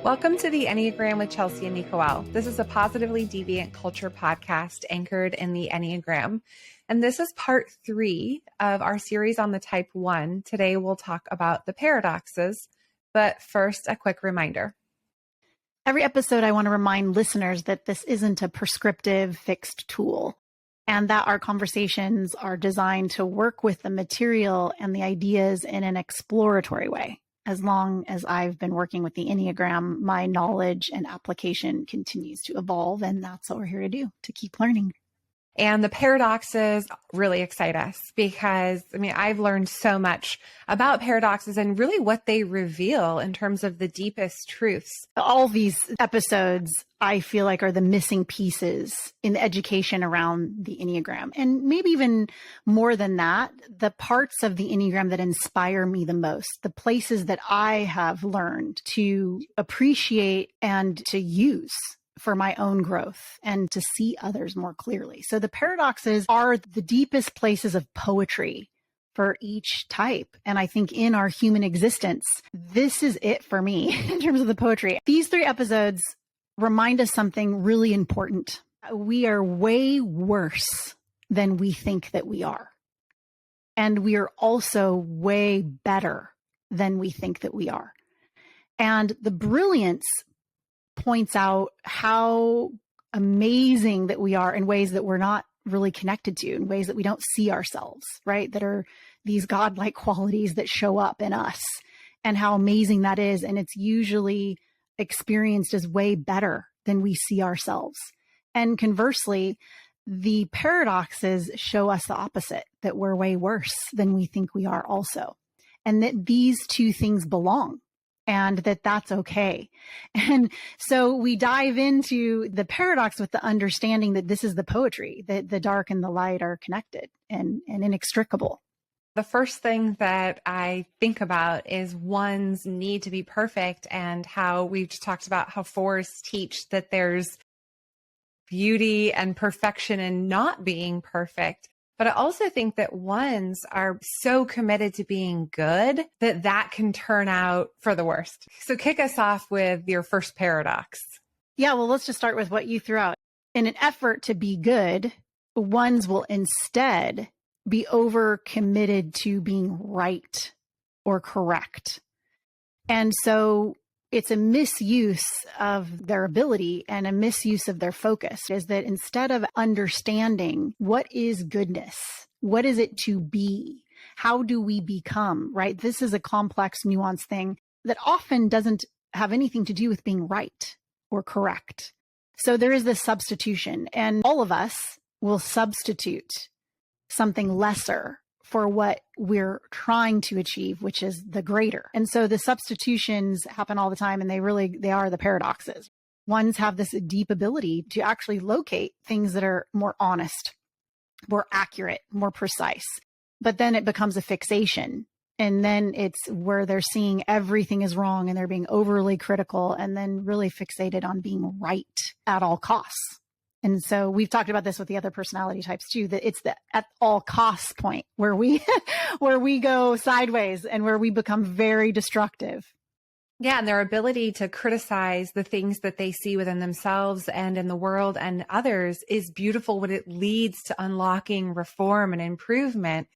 Welcome to the Enneagram with Chelsea and Nicole. This is a positively deviant culture podcast anchored in the Enneagram. And this is part 3 of our series on the type 1. Today we'll talk about the paradoxes, but first a quick reminder. Every episode, I want to remind listeners that this isn't a prescriptive fixed tool and that our conversations are designed to work with the material and the ideas in an exploratory way. As long as I've been working with the Enneagram, my knowledge and application continues to evolve, and that's what we're here to do, to keep learning. And the paradoxes really excite us because, I've learned so much about paradoxes and really what they reveal in terms of the deepest truths. All these episodes, I feel like, are the missing pieces in the education around the Enneagram. And maybe even more than that, the parts of the Enneagram that inspire me the most, the places that I have learned to appreciate and to use for my own growth and to see others more clearly. So the paradoxes are the deepest places of poetry for each type. And I think in our human existence, this is it for me in terms of the poetry. These 3 episodes remind us something really important. We are way worse than we think that we are. And we are also way better than we think that we are. And the brilliance points out how amazing that we are in ways that we're not really connected to, in ways that we don't see ourselves, right? That are these godlike qualities that show up in us, and how amazing that is. And it's usually experienced as way better than we see ourselves. And conversely, the paradoxes show us the opposite, that we're way worse than we think we are also. And that these 2 things belong. And that's okay. And so we dive into the paradox with the understanding that this is the poetry, that the dark and the light are connected and inextricable. The first thing that I think about is one's need to be perfect, and how we've just talked about how 4s teach that there's beauty and perfection in not being perfect. But I also think that 1s are so committed to being good that can turn out for the worst. So kick us off with your first paradox. Yeah, well, let's just start with what you threw out. In an effort to be good, 1s will instead be overcommitted to being right or correct. And so it's a misuse of their ability and a misuse of their focus, is that instead of understanding what is goodness, what is it to be, how do we become, right? This is a complex, nuanced thing that often doesn't have anything to do with being right or correct. So there is this substitution, and all of us will substitute something lesser for what we're trying to achieve, which is the greater. And so the substitutions happen all the time, and they are the paradoxes. 1s have this deep ability to actually locate things that are more honest, more accurate, more precise. But then it becomes a fixation. And then it's where they're seeing everything is wrong and they're being overly critical and then really fixated on being right at all costs. And so we've talked about this with the other personality types too, that it's the at all costs point where we go sideways and where we become very destructive. Yeah, and their ability to criticize the things that they see within themselves and in the world and others is beautiful when it leads to unlocking reform and improvement.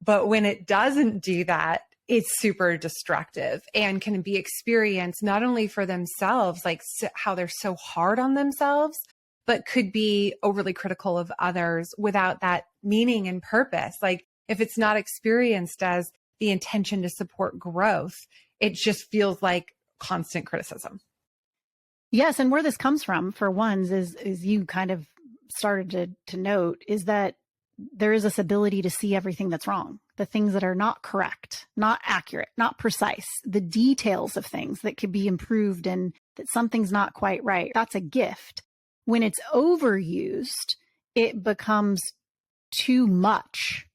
But when it doesn't do that, it's super destructive and can be experienced not only for themselves, like how they're so hard on themselves, but could be overly critical of others without that meaning and purpose. Like if it's not experienced as the intention to support growth, it just feels like constant criticism. Yes. And where this comes from for 1s is you kind of started to note, is that there is this ability to see everything that's wrong, the things that are not correct, not accurate, not precise, the details of things that could be improved and that something's not quite right. That's a gift. When it's overused, it becomes too much,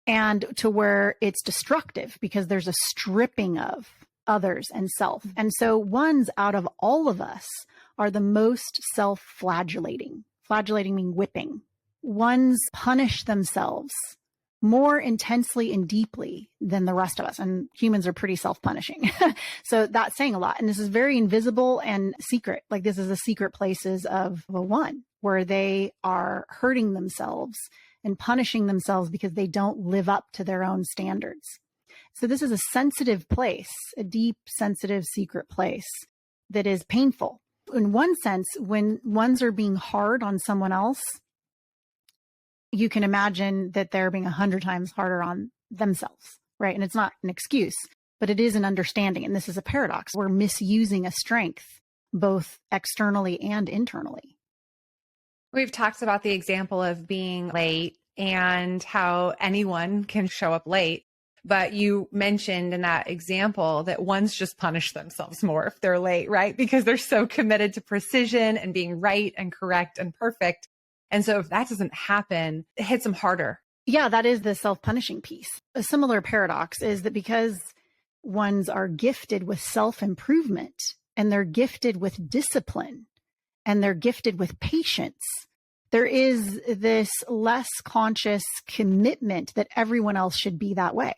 and to where it's destructive because there's a stripping of others and self. And so 1s out of all of us are the most self-flagellating. Flagellating meaning whipping. 1s punish themselves more intensely and deeply than the rest of us. And humans are pretty self-punishing. So that's saying a lot. And this is very invisible and secret. Like this is the secret places of a one, where they are hurting themselves and punishing themselves because they don't live up to their own standards. So this is a sensitive place, a deep, sensitive, secret place that is painful. In one sense, when ones are being hard on someone else, you can imagine that they're being 100 times harder on themselves, right? And it's not an excuse, but it is an understanding. And this is a paradox. We're misusing a strength, both externally and internally. We've talked about the example of being late and how anyone can show up late. But you mentioned in that example that ones just punish themselves more if they're late, right? Because they're so committed to precision and being right and correct and perfect. And so if that doesn't happen, it hits them harder. Yeah, that is the self-punishing piece. A similar paradox is that because ones are gifted with self-improvement and they're gifted with discipline and they're gifted with patience, there is this less conscious commitment that everyone else should be that way.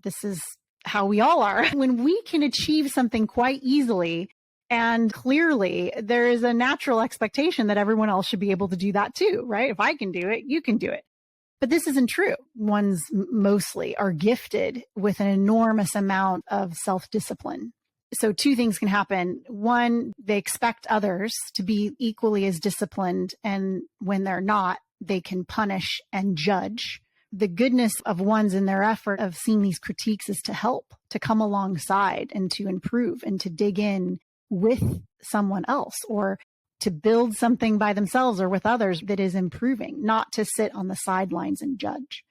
This is how we all are. When we can achieve something quite easily, and clearly, there is a natural expectation that everyone else should be able to do that too, right? If I can do it, you can do it. But this isn't true. Ones mostly are gifted with an enormous amount of self-discipline. So two things can happen. One, they expect others to be equally as disciplined. And when they're not, they can punish and judge. The goodness of ones in their effort of seeing these critiques is to help, to come alongside and to improve and to dig in with someone else, or to build something by themselves or with others that is improving, not to sit on the sidelines and judge.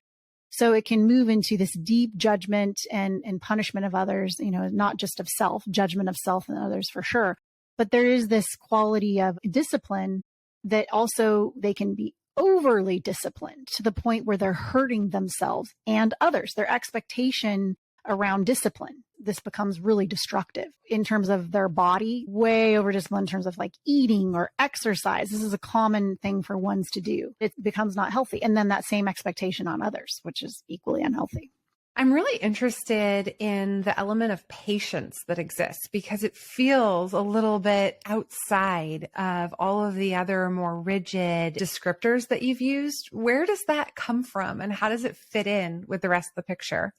So it can move into this deep judgment and punishment of others, not just of self, judgment of self and others for sure. But there is this quality of discipline that also they can be overly disciplined to the point where they're hurting themselves and others. Their expectation around discipline, this becomes really destructive in terms of their body, way over discipline in terms of like eating or exercise. This is a common thing for ones to do. It becomes not healthy. And then that same expectation on others, which is equally unhealthy. I'm really interested in the element of patience that exists because it feels a little bit outside of all of the other more rigid descriptors that you've used. Where does that come from and how does it fit in with the rest of the picture?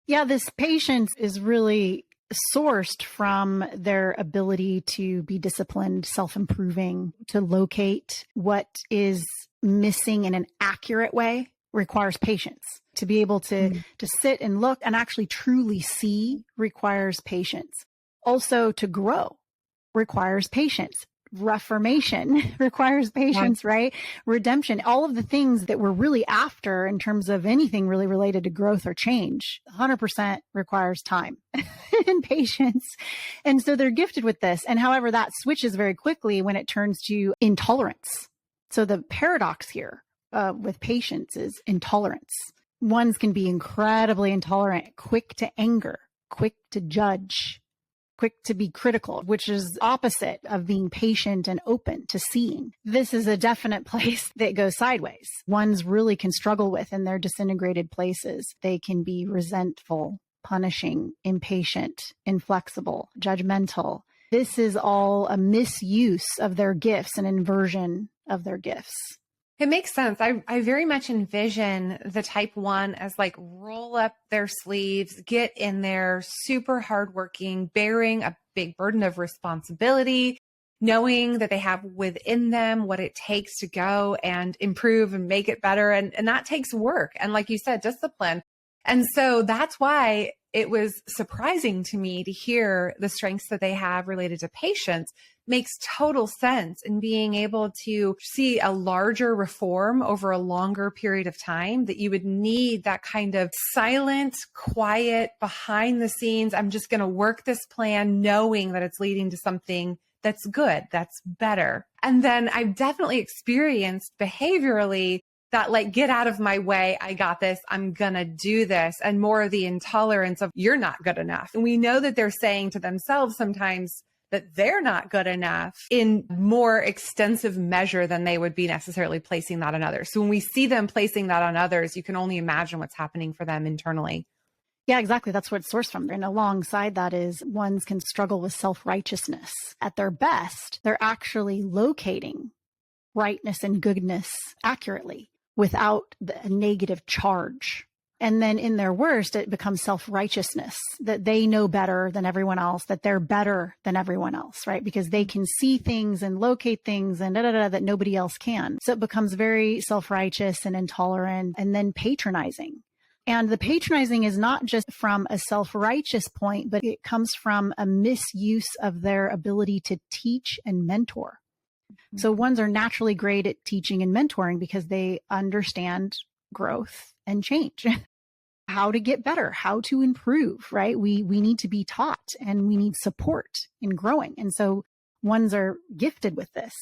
Yeah, this patience is really sourced from their ability to be disciplined, self-improving, to locate what is missing in an accurate way requires patience. To be able to sit and look and actually truly see requires patience. Also, to grow requires patience. Reformation requires patience, right? Redemption, all of the things that we're really after in terms of anything really related to growth or change, 100% requires time and patience. And so they're gifted with this. And however, that switches very quickly when it turns to intolerance. So the paradox here with patience is intolerance. Ones can be incredibly intolerant, quick to anger, quick to judge, quick to be critical, which is opposite of being patient and open to seeing. This is a definite place that goes sideways. Ones really can struggle with in their disintegrated places. They can be resentful, punishing, impatient, inflexible, judgmental. This is all a misuse of their gifts, an inversion of their gifts. It makes sense. I very much envision the type one as like roll up their sleeves, get in there, super hardworking, bearing a big burden of responsibility, knowing that they have within them what it takes to go and improve and make it better. And that takes work. And like you said, discipline. And so that's why it was surprising to me to hear the strengths that they have related to patience. Makes total sense in being able to see a larger reform over a longer period of time, that you would need that kind of silent, quiet, behind the scenes. I'm just going to work this plan knowing that it's leading to something that's good, that's better. And then I've definitely experienced behaviorally that like, get out of my way. I got this. I'm going to do this. And more of the intolerance of you're not good enough. And we know that they're saying to themselves sometimes that they're not good enough in more extensive measure than they would be necessarily placing that on others. So when we see them placing that on others, you can only imagine what's happening for them internally. Yeah, exactly. That's what it's sourced from. And alongside that is ones can struggle with self-righteousness. At their best, they're actually locating rightness and goodness accurately without the negative charge. And then in their worst, it becomes self-righteousness, that they know better than everyone else, that they're better than everyone else, right? Because they can see things and locate things and that nobody else can. So it becomes very self-righteous and intolerant and then patronizing. And the patronizing is not just from a self-righteous point, but it comes from a misuse of their ability to teach and mentor. Mm-hmm. So ones are naturally great at teaching and mentoring because they understand growth and change, how to get better, how to improve, right? We need to be taught and we need support in growing. And so ones are gifted with this.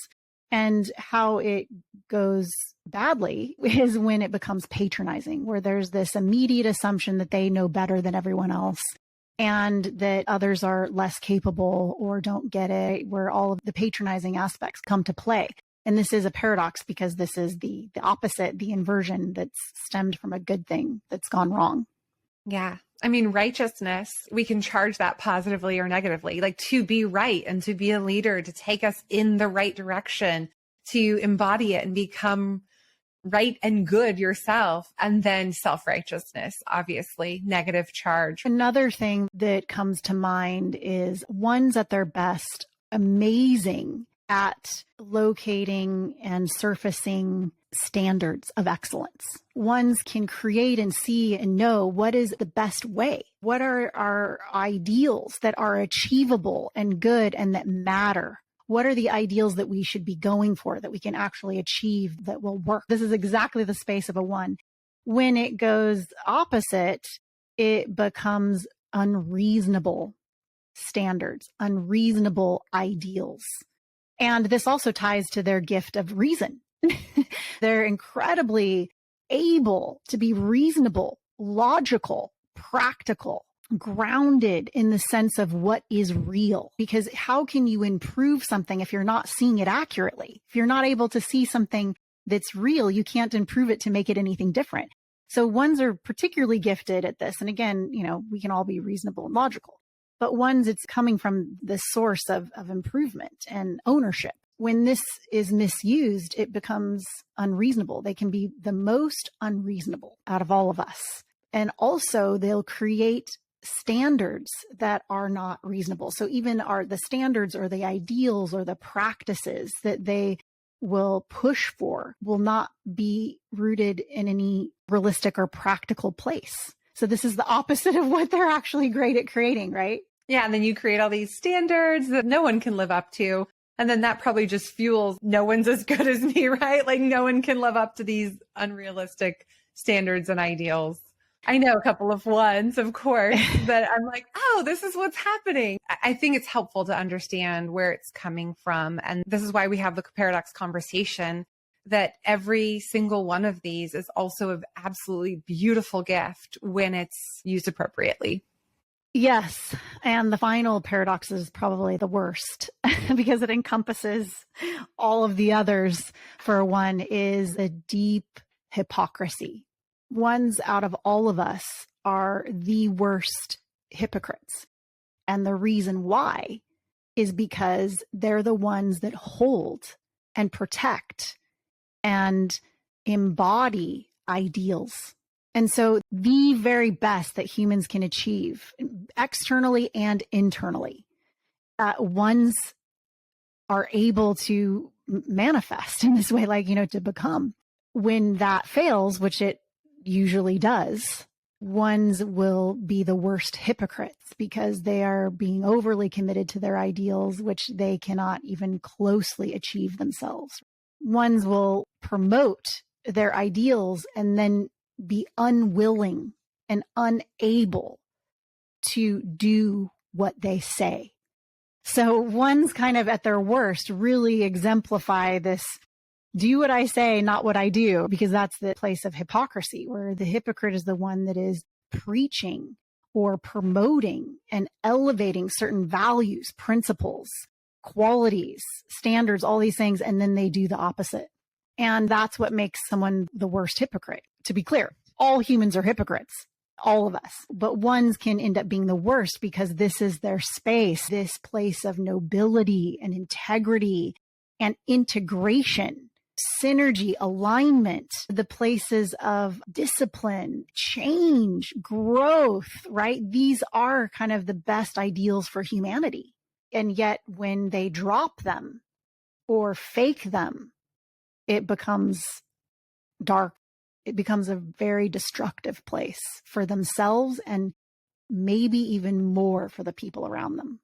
And how it goes badly is when it becomes patronizing, where there's this immediate assumption that they know better than everyone else and that others are less capable or don't get it, where all of the patronizing aspects come to play. And this is a paradox because this is the opposite, the inversion that's stemmed from a good thing that's gone wrong. Yeah. I mean, righteousness, we can charge that positively or negatively, like to be right and to be a leader, to take us in the right direction, to embody it and become right and good yourself. And then self-righteousness, obviously, negative charge. Another thing that comes to mind is ones at their best, amazing at locating and surfacing standards of excellence. Ones can create and see and know what is the best way. What are our ideals that are achievable and good and that matter? What are the ideals that we should be going for, that we can actually achieve, that will work? This is exactly the space of a one. When it goes opposite, it becomes unreasonable standards, unreasonable ideals. And this also ties to their gift of reason. They're incredibly able to be reasonable, logical, practical, grounded in the sense of what is real. Because how can you improve something if you're not seeing it accurately? If you're not able to see something that's real, you can't improve it to make it anything different. So ones are particularly gifted at this. And again, we can all be reasonable and logical. But ones, it's coming from the source of improvement and ownership. When this is misused, it becomes unreasonable. They can be the most unreasonable out of all of us. And also they'll create standards that are not reasonable. So even the standards or the ideals or the practices that they will push for will not be rooted in any realistic or practical place. So this is the opposite of what they're actually great at creating, right? Yeah. And then you create all these standards that no one can live up to. And then that probably just fuels no one's as good as me, right? Like no one can live up to these unrealistic standards and ideals. I know a couple of ones, of course, but I'm like, oh, this is what's happening. I think it's helpful to understand where it's coming from. And this is why we have the paradox conversation, that every single one of these is also an absolutely beautiful gift when it's used appropriately. Yes. And the final paradox is probably the worst because it encompasses all of the others. For one, is a deep hypocrisy. Ones out of all of us are the worst hypocrites. And the reason why is because they're the ones that hold and protect and embody ideals. And so the very best that humans can achieve externally and internally, ones are able to manifest in this way, like, to become. When that fails, which it usually does, ones will be the worst hypocrites because they are being overly committed to their ideals, which they cannot even closely achieve themselves. Ones will promote their ideals and then be unwilling and unable to do what they say. So ones kind of at their worst really exemplify this, do what I say, not what I do, because that's the place of hypocrisy, where the hypocrite is the one that is preaching or promoting and elevating certain values, principles, qualities, standards, all these things, and then they do the opposite. And that's what makes someone the worst hypocrite. To be clear, all humans are hypocrites, all of us, but ones can end up being the worst because this is their space, this place of nobility and integrity and integration, synergy, alignment, the places of discipline, change, growth, right? These are kind of the best ideals for humanity. And yet when they drop them or fake them, it becomes dark. It becomes a very destructive place for themselves and maybe even more for the people around them.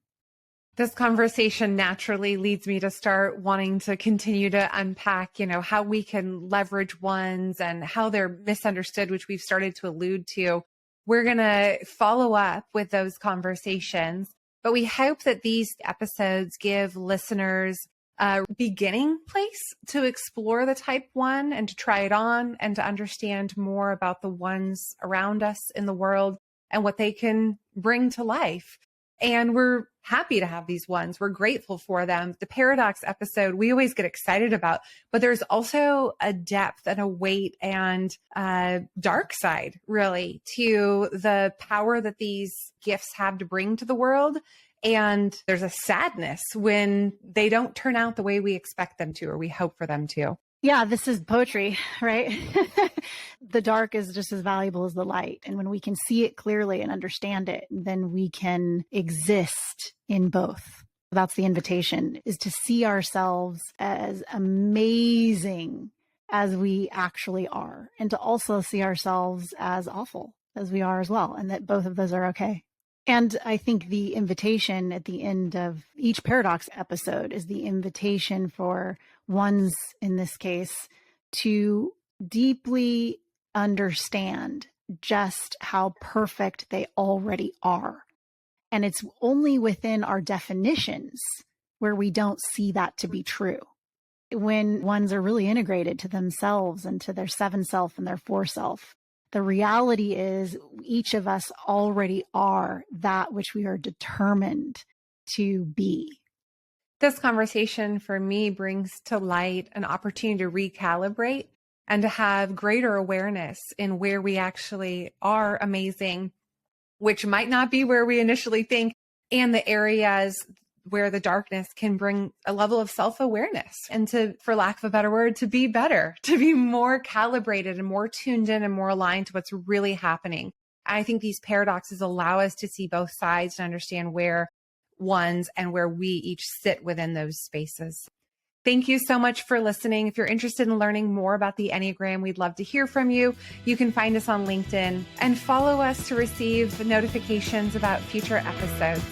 This conversation naturally leads me to start wanting to continue to unpack, how we can leverage ones and how they're misunderstood, which we've started to allude to. We're going to follow up with those conversations, but we hope that these episodes give listeners a beginning place to explore the type 1 and to try it on and to understand more about the ones around us in the world and what they can bring to life. And we're happy to have these ones. We're grateful for them. The paradox episode, we always get excited about, but there's also a depth and a weight and a dark side, really, to the power that these gifts have to bring to the world. And there's a sadness when they don't turn out the way we expect them to, or we hope for them to. Yeah, this is poetry, right? The dark is just as valuable as the light. And when we can see it clearly and understand it, then we can exist in both. That's the invitation, is to see ourselves as amazing as we actually are, and to also see ourselves as awful as we are as well, and that both of those are okay. And I think the invitation at the end of each paradox episode is the invitation for ones, in this case, to deeply understand just how perfect they already are. And it's only within our definitions where we don't see that to be true. When ones are really integrated to themselves and to their 7 self and their 4 self, the reality is each of us already are that which we are determined to be. This conversation for me brings to light an opportunity to recalibrate and to have greater awareness in where we actually are amazing, which might not be where we initially think, and the areas where the darkness can bring a level of self-awareness and to, for lack of a better word, to be better, to be more calibrated and more tuned in and more aligned to what's really happening. I think these paradoxes allow us to see both sides and understand where ones and where we each sit within those spaces. Thank you so much for listening. If you're interested in learning more about the Enneagram, we'd love to hear from you. You can find us on LinkedIn and follow us to receive notifications about future episodes.